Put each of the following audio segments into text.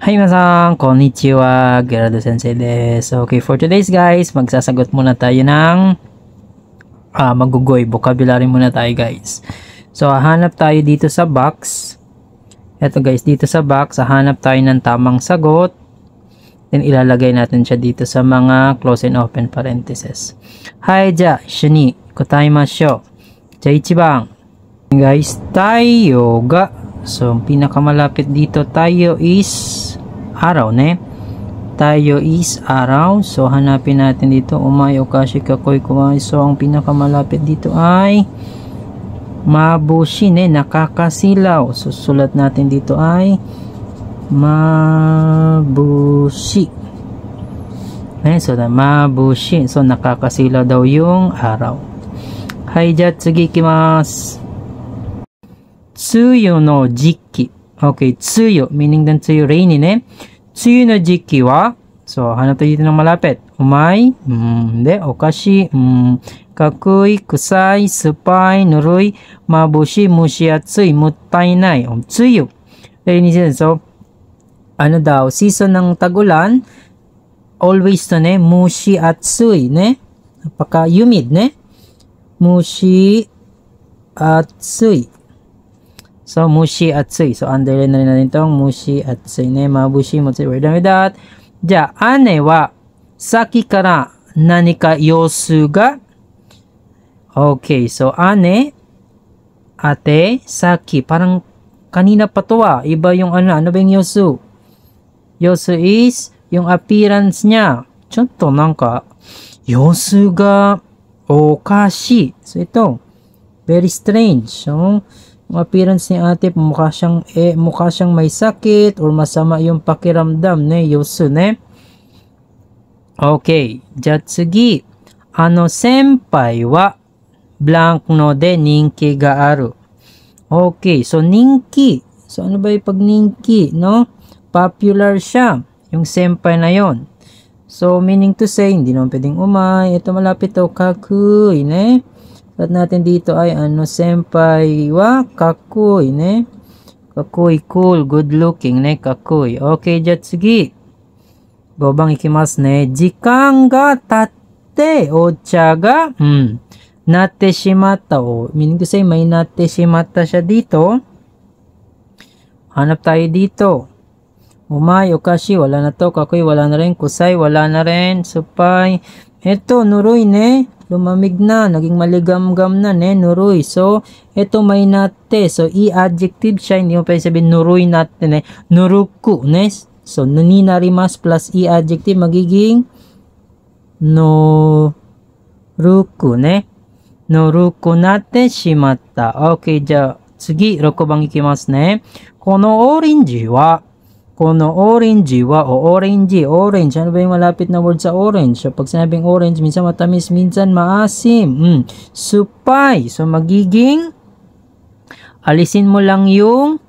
Hi minasan, konnichiwa, Gerardo Sensei desu. Okay, for today's guys, magsasagot muna tayo ng magugoy. Vocabulary muna tayo guys. So, hahanap tayo dito sa box. Eto guys, dito sa box, hahanap tayo ng tamang sagot. Then, ilalagay natin siya dito sa mga close and open parentheses. Hai, ja, ishuni kotaimashou. Ja, 1番. Guys, tayo ga. So, pinakamalapit dito tayo is araw, ne? Tayo is araw. So, hanapin natin dito. Umay, okashi, kakoy, kumay. So, ang pinakamalapit dito ay mabushi, ne? Nakakasilaw. So, sulat natin dito ay mabushi. So, mabushi. So, nakakasilaw daw yung araw. Hai, ja, tsugi ikimasu. Tsuyo no jiki. Okay, tsuyo. Meaning dan tsuyo, rainy, ne? Tsuyo no jiki wa? So, hanap tayo dito ng malapit. Umay. De, okashi. Kakui, kusai, supai, nurui, mabushi, mushiatsui, mutainai. Tsuyo. Rainy season. So, ano daw? Season ng tag-ulan. Always to, ne? Mushi atsui, ne? Napaka-humid, ne? Mushi atsui. So, mushi atsui. So, underline na rin natin itong mushi atsui, ne? Mabushi motsui. We're done with that. Ja, ane wa saki kara nanika yosu ga? Okay, so ane, ate, saki. Parang kanina pa to ah. Iba yung ano. Ano ba yung yosu? Yosu is yung appearance niya. Chonto nanka yosu ga okashi. So, ito. Very strange. So, yung appearance ni ate, mukha siyang may sakit or masama yung pakiramdam, ne? Yosu, ne? Okay. Jatsugi. Senpai wa blank no de ninki ga aru. Okay. So, ninki. So, ano ba yung pag ninki, no? Popular siya. Yung senpai na yon. So, meaning to say, hindi naman pwedeng umay. Ito malapit to, kakui, ne? At natin dito ay senpai wa kakui, ne? Kakui, cool, good looking, ne? Kakui. Okay, jatsugi. Gobang ikimasu, ne? Jikan ga tatte ocha ga natte shimatta. Meaning to say, may natte shimatta siya dito. Hanap tayo dito. Umay, okashi, wala na to. Kakui, wala na rin. Kusai, wala na rin. Supai. Ito, nurui, ne? Lumamig na, naging maligamgam na, ne? Nurui. So, ito may natte. So, i-adjective siya. Hindi mo pwede sabihin nurui natte, ne? Nuruku, ne? So, nuninarimas plus i-adjective magiging noruku, ne? Noruku natte shimatta. Okay, ja, tsugi, rokobang ikimasu, ne? Kono orange wa orange, orange. Ano ba yung malapit na word sa orange? So, pag sinabing orange, minsan matamis, minsan maasim. Supai. So, magiging, alisin mo lang yung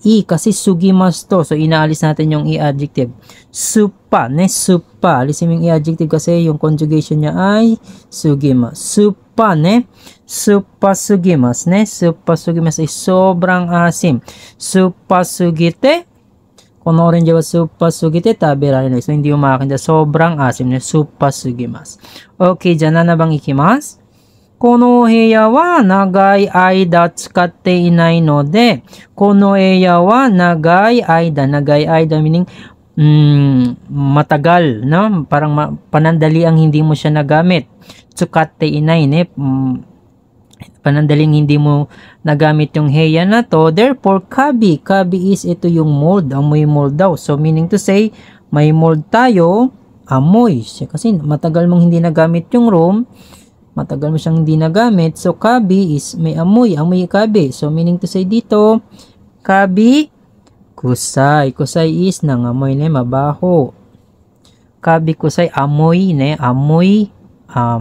i, kasi sugimas to. So, inaalis natin yung i-adjective. Supa, ne? Supa. Alisin mo yung i-adjective kasi yung conjugation niya ay sugimas. Supa, ne? Supa sugimas, ne? Supa sugimas ay sobrang asim. Supa sugite. Kung orange wa supa sugite, tabirari na. So, hindi umakin dyan. Sobrang asim na supa sugimas. Okay, dyan na bang ikimas? Kono heya wa nagai aida tsukatte inai no de. Kono heya wa nagai aida. Nagai aida meaning matagal, no? Parang panandali ang hindi mo siya nagamit. Tsukatte inai, ne? Panandaling hindi mo nagamit yung heya na to. Therefore, kabi. Kabi is ito yung mold. Amoy mold daw. So, meaning to say, may mold tayo, amoy. Kasi matagal mong hindi nagamit yung room. Matagal mo siyang hindi nagamit. So, kabi is may amoy. Amoy kabi. So, meaning to say dito, kabi, kusay. Kusay is nangamoy na mabaho. Kabi kusay, amoy, ne? Amoy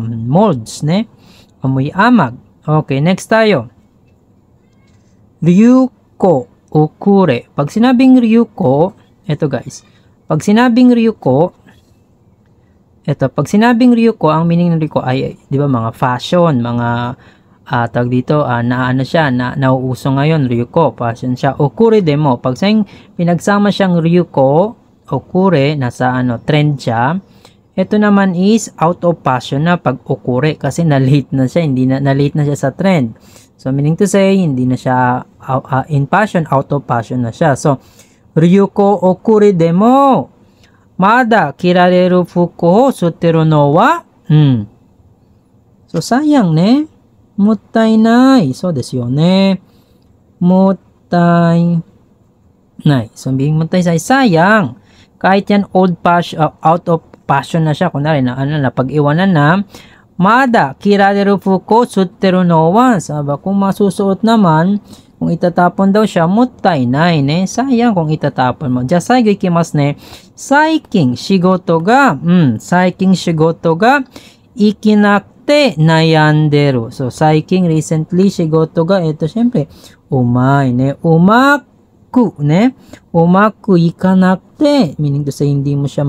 molds, ne? Amoy amag. Okay, next tayo. Ryuko okure. Pag sinabing Ryuko, eto guys. Pag sinabing Ryuko, ang meaning ng Ryuko ay, di ba, mga fashion, mga tawag dito, naano siya, nauuso ngayon, ryuko, passion siya. Okure demo, pag pinagsama siyang ryuko, okure, nasa trend siya. Ito naman is out of passion na pag okure kasi na-late na siya, na-late na siya sa trend. So, meaning to say, hindi na siya in passion, out of passion na siya. So, ryuko okure demo, mada kirareru fuku o suteru no wa, so, sayang ne, mottainai. So, desu yo ne, mottainai. So, being mottainai, sayang. Kahit yan out of passion na siya, kunwari na pag-iwanan na, mada kirareru fuku sutteru no wa. Sabi, kung masusuot naman, kung itatapon daw siya, mottainai ne. Sayang kung itatapon mo. Jasai go ikimasu ne. Saikin shigoto ga ikinakute nayanderu. So, saikin recently shigoto ga, ito syempre, umay ne. Umaku ikanakute, meaning to say, hindi mo siya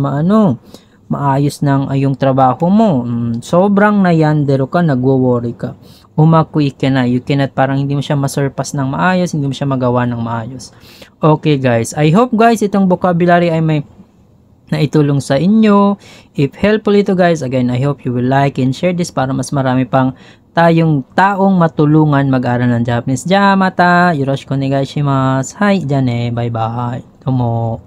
maayos ng yung trabaho mo. Sobrang nayanderu ka, nagwo-worry ka. Umaku ikenai, you cannot, parang hindi mo siya masurpass ng maayos, hindi mo siya magawa ng maayos. Okay guys, I hope guys itong vocabulary ay may naitulong sa inyo. If helpful ito guys, again, I hope you will like and share this para mas marami pang tayong taong matulungan mag-aral ng Japanese. Jamata, yoroshiku onegai shimasu. Hai, jane, bye-bye. Tomo.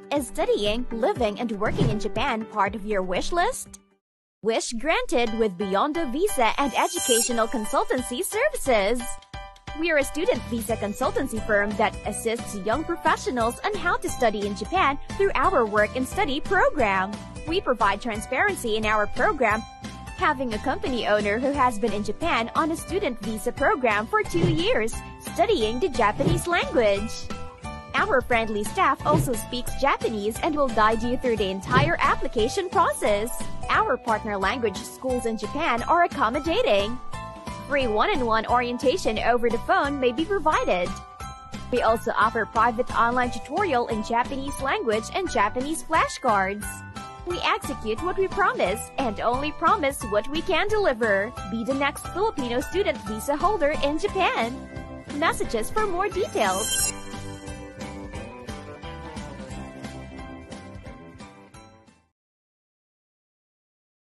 Is studying, living, and working in Japan part of your wish list? Wish granted with Beyond Visa and Educational Consultancy Services. We are a student visa consultancy firm that assists young professionals on how to study in Japan through our work and study program. We provide transparency in our program, having a company owner who has been in Japan on a student visa program for 2 years, studying the Japanese language. Our friendly staff also speaks Japanese and will guide you through the entire application process. Our partner language schools in Japan are accommodating. Free one-on-one orientation over the phone may be provided. We also offer private online tutorial in Japanese language and Japanese flashcards. We execute what we promise and only promise what we can deliver. Be the next Filipino student visa holder in Japan. Messages for more details.